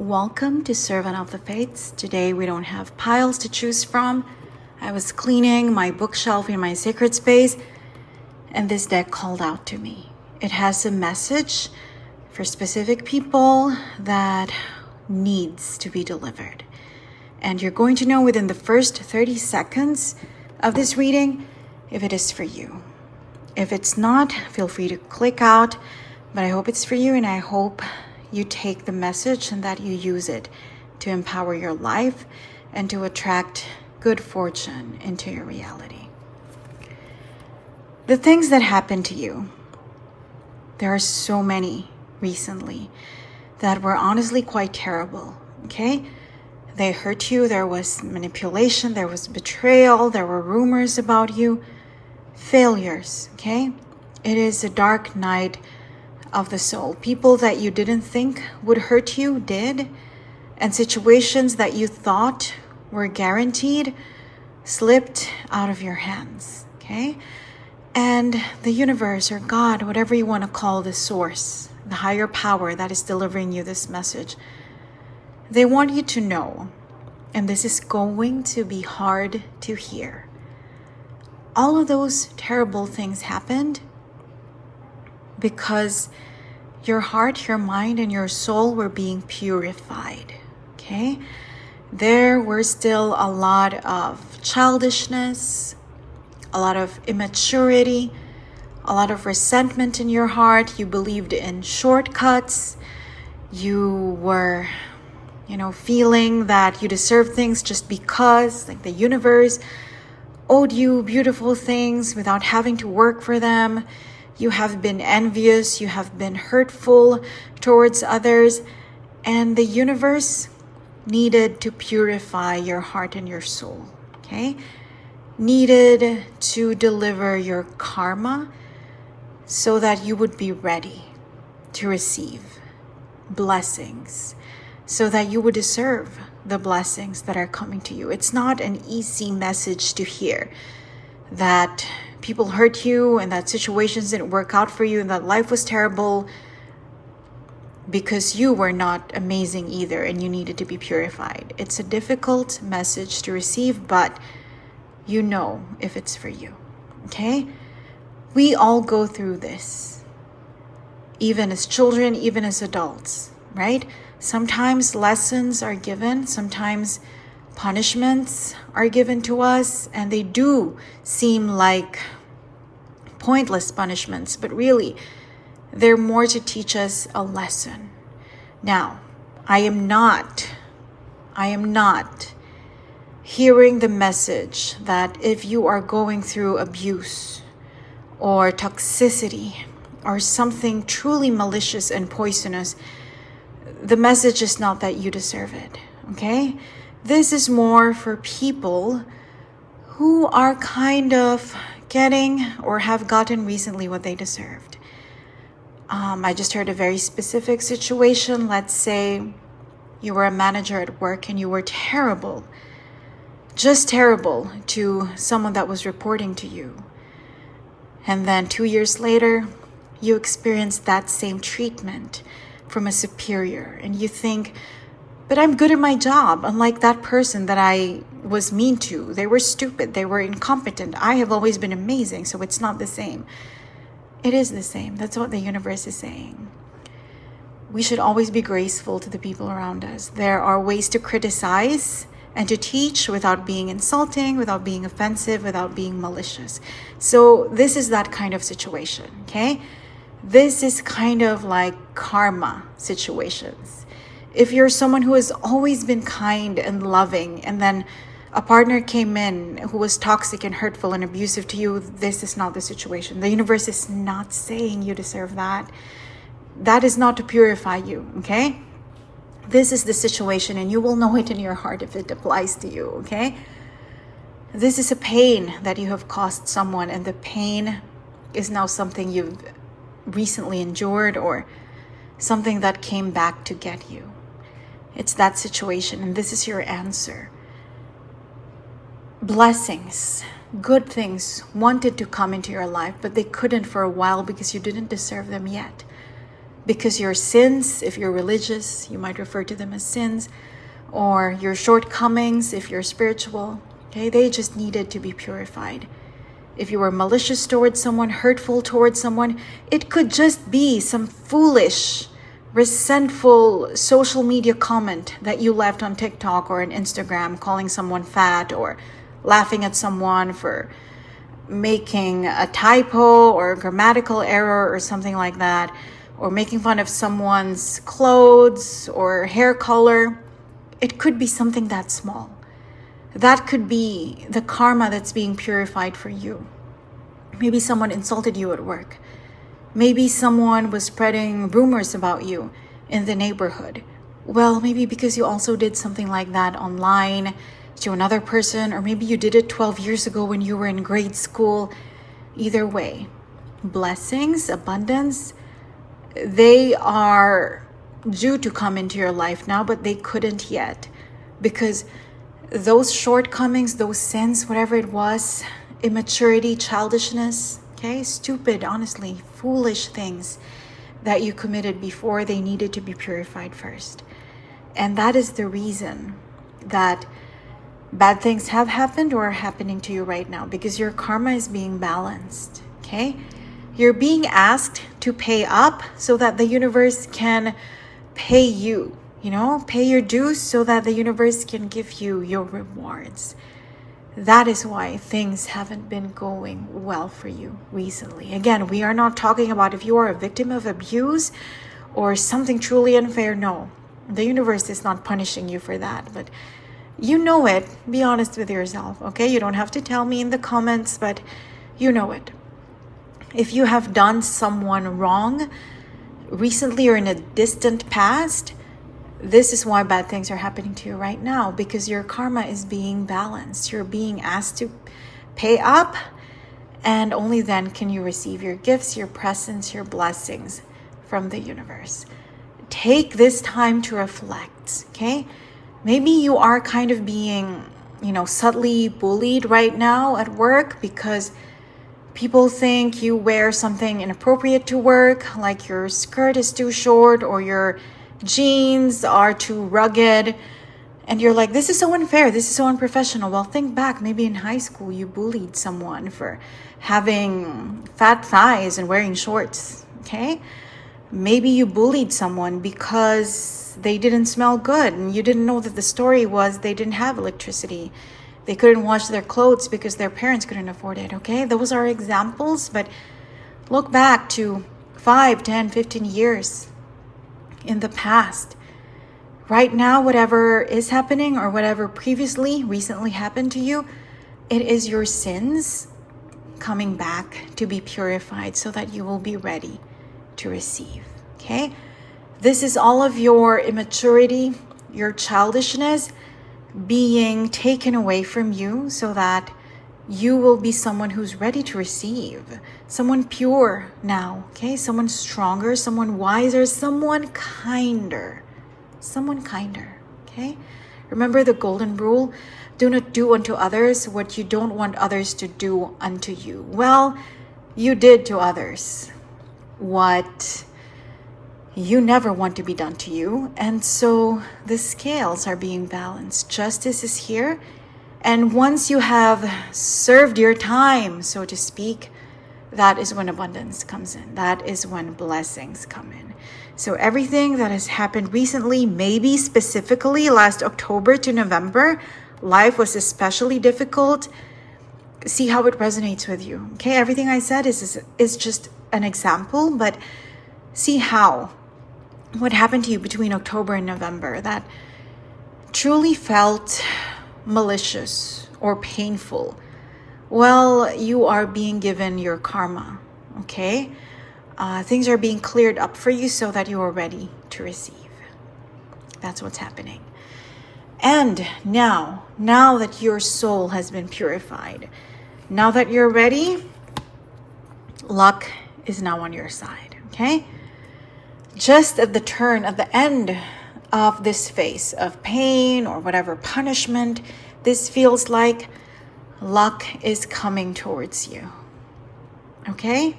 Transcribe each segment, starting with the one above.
Welcome to Servant of the Fates. Today we don't have piles to choose from. I was cleaning my bookshelf in my sacred space and this deck called out to me. It has a message for specific people that needs to be delivered. And you're going to know within the first 30 seconds of this reading if it is for you. If it's not, feel free to click out, but I hope it's for you and I hope you take the message and that you use it to empower your life and to attract good fortune into your reality. The things that happen to you, there are so many recently that were honestly quite terrible, okay? They hurt you, there was manipulation, there was betrayal, there were rumors about you, failures, okay? It is a dark night of the soul. People that you didn't think would hurt you did, and situations that you thought were guaranteed slipped out of your hands, okay? And the universe or God, whatever you want to call the source, the higher power that is delivering you this message, they want you to know, and this is going to be hard to hear, all of those terrible things happened because your heart, your mind, and your soul were being purified, okay? There were still a lot of childishness, a lot of immaturity, a lot of resentment in your heart. You believed in shortcuts. You were, feeling that you deserve things just because, like the universe owed you beautiful things without having to work for them. You have been envious, you have been hurtful towards others, and the universe needed to purify your heart and your soul, okay? Needed to deliver your karma so that you would be ready to receive blessings, so that you would deserve the blessings that are coming to you. It's not an easy message to hear that people hurt you and that situations didn't work out for you and that life was terrible because you were not amazing either and you needed to be purified. It's a difficult message to receive, but you know if it's for you, okay? We all go through this, even as children, even as adults, right? Sometimes lessons are given, sometimes punishments are given to us, and they do seem like pointless punishments, but really they're more to teach us a lesson. Now, I am not hearing the message that if you are going through abuse or toxicity or something truly malicious and poisonous, the message is not that you deserve it, okay? This is more for people who are kind of getting or have gotten recently what they deserved. I just heard a very specific situation. Let's say you were a manager at work and you were terrible, just terrible to someone that was reporting to you. And then 2 years later, you experienced that same treatment from a superior and you think, but I'm good at my job, unlike that person that I was mean to. They were stupid, they were incompetent. I have always been amazing, so it's not the same. It is the same. That's what the universe is saying. We should always be graceful to the people around us. There are ways to criticize and to teach without being insulting, without being offensive, without being malicious. So this is that kind of situation, okay? This is kind of like karma situations. If you're someone who has always been kind and loving, and then a partner came in who was toxic and hurtful and abusive to you, this is not the situation. The universe is not saying you deserve that. That is not to purify you, okay? This is the situation, and you will know it in your heart if it applies to you, okay? This is a pain that you have caused someone, and the pain is now something you've recently endured or something that came back to get you. It's that situation, and this is your answer. Blessings, good things wanted to come into your life, but they couldn't for a while because you didn't deserve them yet. because your sins, if you're religious, you might refer to them as sins, or your shortcomings, if you're spiritual, okay, they just needed to be purified. If you were malicious towards someone, hurtful towards someone, it could just be some foolish, resentful social media comment that you left on TikTok or on Instagram, calling someone fat or laughing at someone for making a typo or a grammatical error or something like that, or making fun of someone's clothes or hair color. It could be something that small. That could be the karma that's being purified for you. Maybe someone insulted you at work. Maybe someone was spreading rumors about you in the neighborhood. Well, maybe because you also did something like that online to another person, or maybe you did it 12 years ago when you were in grade school. Either way, blessings, abundance, they are due to come into your life now, but they couldn't yet, because those shortcomings, those sins, whatever it was, immaturity, childishness, okay, stupid, honestly, foolish things that you committed before, they needed to be purified first. And that is the reason that bad things have happened or are happening to you right now, because your karma is being balanced, okay? You're being asked to pay up so that the universe can pay you, pay your dues so that the universe can give you your rewards. That is why things haven't been going well for you recently. Again, we are not talking about if you are a victim of abuse or something truly unfair. No, the universe is not punishing you for that, but you know it. Be honest with yourself, okay? You don't have to tell me in the comments, but you know it. If you have done someone wrong recently or in a distant past, this is why bad things are happening to you right now, because your karma is being balanced. You're being asked to pay up, and only then can you receive your gifts, your presents, your blessings from the universe. Take this time to reflect, okay? Maybe you are kind of being, subtly bullied right now at work because people think you wear something inappropriate to work, like your skirt is too short or your jeans are too rugged. And you're like, this is so unfair. This is so unprofessional. Well, think back. Maybe in high school, you bullied someone for having fat thighs and wearing shorts, okay? Maybe you bullied someone because they didn't smell good and you didn't know that the story was they didn't have electricity. They couldn't wash their clothes because their parents couldn't afford it, okay? Those are examples, but look back to 5, 10, 15 years in the past. Right now, whatever is happening or whatever recently happened to you, it is your sins coming back to be purified so that you will be ready to receive, okay? This is all of your immaturity, your childishness being taken away from you so that you will be someone who's ready to receive, someone pure now, okay? Someone stronger, someone wiser, someone kinder, okay? Remember the golden rule: do not do unto others what you don't want others to do unto you. Well, you did to others what you never want to be done to you, and so the scales are being balanced. Justice is here, and once you have served your time, so to speak, that is when abundance comes in. That is when blessings come in. So everything that has happened recently, maybe specifically last October to November, life was especially difficult. See how it resonates with you, okay? Everything I said is just an example, but see what happened to you between October and November that truly felt malicious or painful. Well, you are being given your karma, okay? Things are being cleared up for you so that you are ready to receive. That's what's happening. And now that your soul has been purified, now that you're ready, luck is now on your side, okay? Just at the end of this phase of pain or whatever punishment this feels like, luck is coming towards you, okay?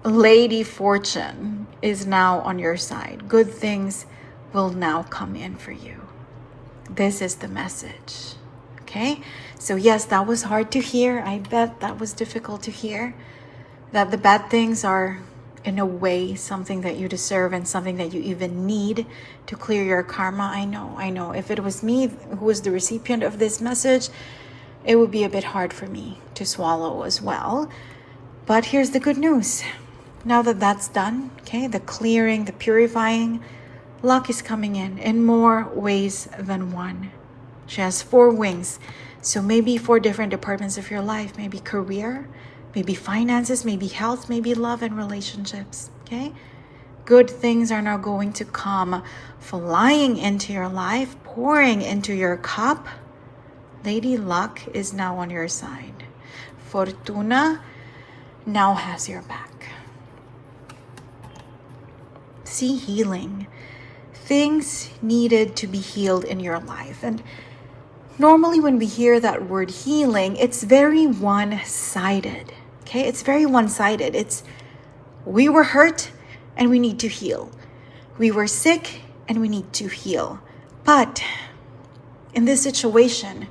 Lady Fortune is now on your side. Good things will now come in for you. This is the message. Okay? So yes, that was hard to hear. I bet that was difficult to hear. That the bad things are, in a way, something that you deserve and something that you even need to clear your karma. I know. If it was me who was the recipient of this message, it would be a bit hard for me to swallow as well. But here's the good news. Now that that's done, okay, the clearing, the purifying, luck is coming in more ways than one. She has 4 wings. So maybe 4 different departments of your life, maybe career, maybe finances, maybe health, maybe love and relationships, okay? Good things are now going to come flying into your life, pouring into your cup. Lady Luck is now on your side. Fortuna now has your back. See, healing. Things needed to be healed in your life. And normally when we hear that word healing, it's very one-sided. Okay, it's very one-sided. It's we were hurt and we need to heal. We were sick and we need to heal. But in this situation,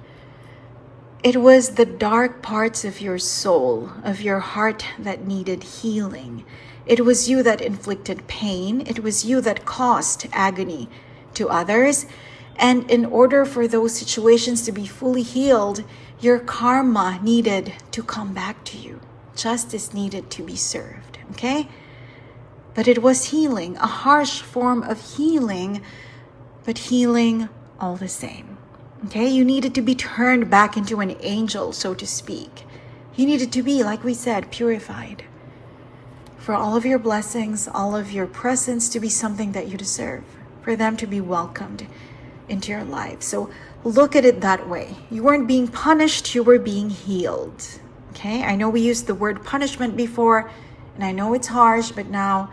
it was the dark parts of your soul, of your heart that needed healing. It was you that inflicted pain. It was you that caused agony to others. And in order for those situations to be fully healed, your karma needed to come back to you. Justice needed to be served, okay? But it was healing, a harsh form of healing, but healing all the same, okay? You needed to be turned back into an angel, so to speak. You needed to be, like we said, purified. For all of your blessings, all of your presents to be something that you deserve, for them to be welcomed into your life. So look at it that way. You weren't being punished, you were being healed. Okay, I know we used the word punishment before, and I know it's harsh, but now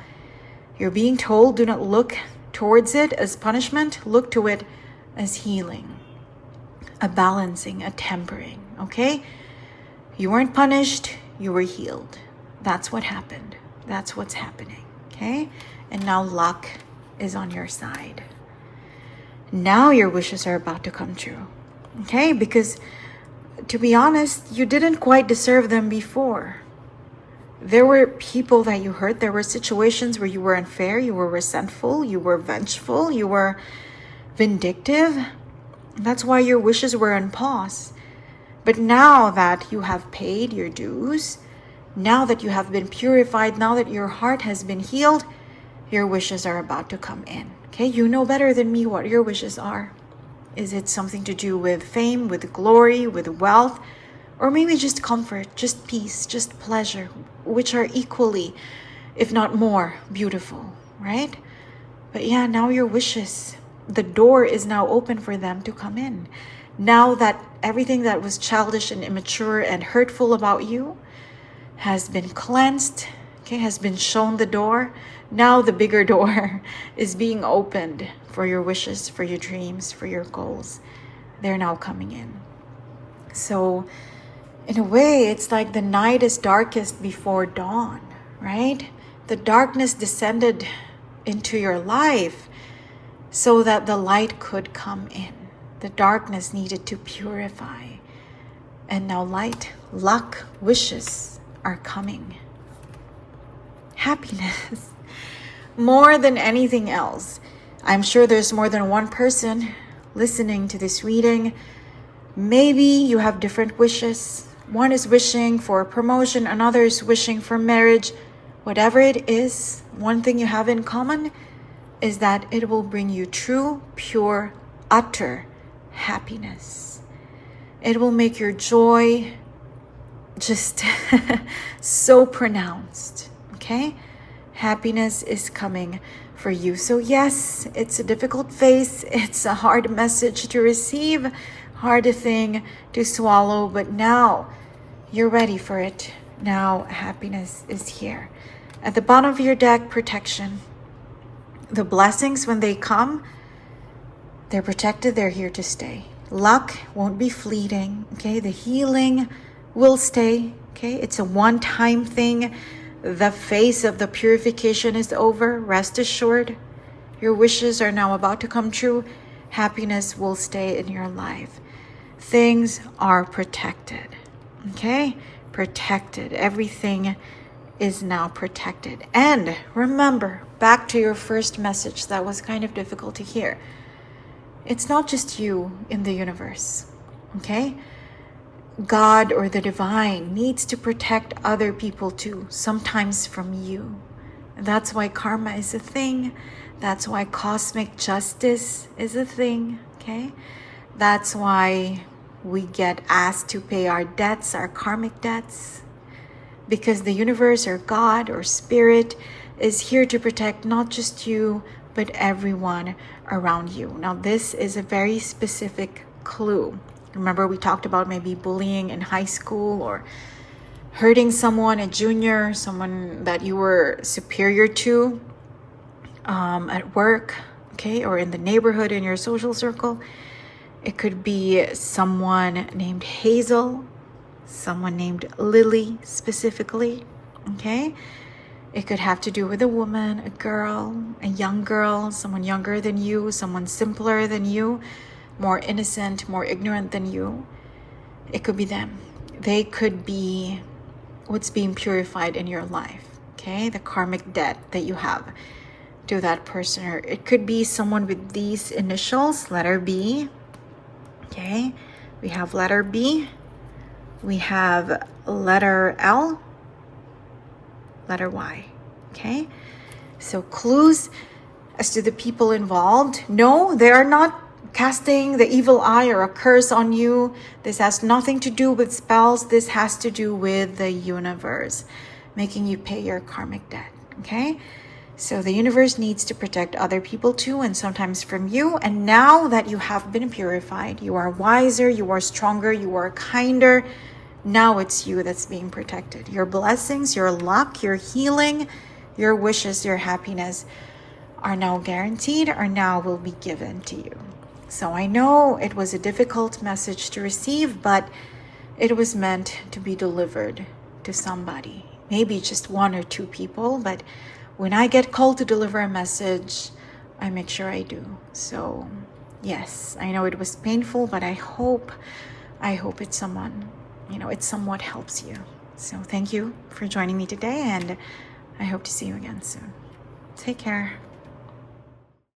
you're being told, do not look towards it as punishment, look to it as healing, a balancing, a tempering, okay? You weren't punished, you were healed. That's what happened. That's what's happening, okay? And now luck is on your side. Now your wishes are about to come true, okay? Because to be honest, you didn't quite deserve them before. There were people that you hurt. There were situations where you were unfair, you were resentful, you were vengeful, you were vindictive. That's why your wishes were on pause. But now that you have paid your dues, now that you have been purified, now that your heart has been healed, your wishes are about to come in. Okay, you know better than me what your wishes are. Is it something to do with fame, with glory, with wealth, or maybe just comfort, just peace, just pleasure, which are equally, if not more, beautiful, right? But yeah, now your wishes, the door is now open for them to come in. Now that everything that was childish and immature and hurtful about you has been cleansed, okay, has been shown the door. Now the bigger door is being opened for your wishes, for your dreams, for your goals. They're now coming in. So in a way, it's like the night is darkest before dawn, right? The darkness descended into your life so that the light could come in. The darkness needed to purify. And now light, luck, wishes are coming. Happiness. More than anything else. I'm sure there's more than one person listening to this reading. Maybe you have different wishes. One is wishing for a promotion, another is wishing for marriage. Whatever it is, one thing you have in common is that it will bring you true, pure, utter happiness. It will make your joy just so pronounced, okay? Happiness is coming for you. So yes, it's a difficult phase. It's a hard message to receive, hard thing to swallow, but now you're ready for it. Now happiness is here. At the bottom of your deck, protection. The blessings, when they come, they're protected, they're here to stay. Luck won't be fleeting, okay? The healing will stay, okay? It's a one-time thing. The phase of the purification is over. Rest assured, your wishes are now about to come true. Happiness will stay in your life. Things are protected. Okay? Protected. Everything is now protected. And remember, back to your first message that was kind of difficult to hear. It's not just you in the universe. Okay? God or the divine needs to protect other people too, sometimes from you. That's why karma is a thing. That's why cosmic justice is a thing, okay? That's why we get asked to pay our debts, our karmic debts, because the universe or God or spirit is here to protect not just you, but everyone around you. Now, this is a very specific clue. Remember, we talked about maybe bullying in high school or hurting someone, a junior, someone that you were superior to at work, okay, or in the neighborhood, in your social circle. It could be someone named Hazel, someone named Lily specifically, okay? It could have to do with a woman, a girl, a young girl, someone younger than you, someone simpler than you, more innocent, more ignorant than you. It could be them. They could be what's being purified in your life, okay? The karmic debt that you have to that person. Or it could be someone with these initials, letter B, okay? We have letter B. We have letter L, letter Y, okay? So clues as to the people involved. No, they are not casting the evil eye or a curse on you. This has nothing to do with spells. This has to do with the universe making you pay your karmic debt, okay? So the universe needs to protect other people too, and sometimes from you. And now that you have been purified, you are wiser, you are stronger, you are kinder. Now it's you that's being protected. Your blessings, your luck, your healing, your wishes, your happiness are now guaranteed, or now will be given to you. So I know it was a difficult message to receive, but it was meant to be delivered to somebody. Maybe just one or two people, but when I get called to deliver a message, I make sure I do. So yes, I know it was painful, but I hope it's someone, it somewhat helps you. So thank you for joining me today, and I hope to see you again soon. Take care.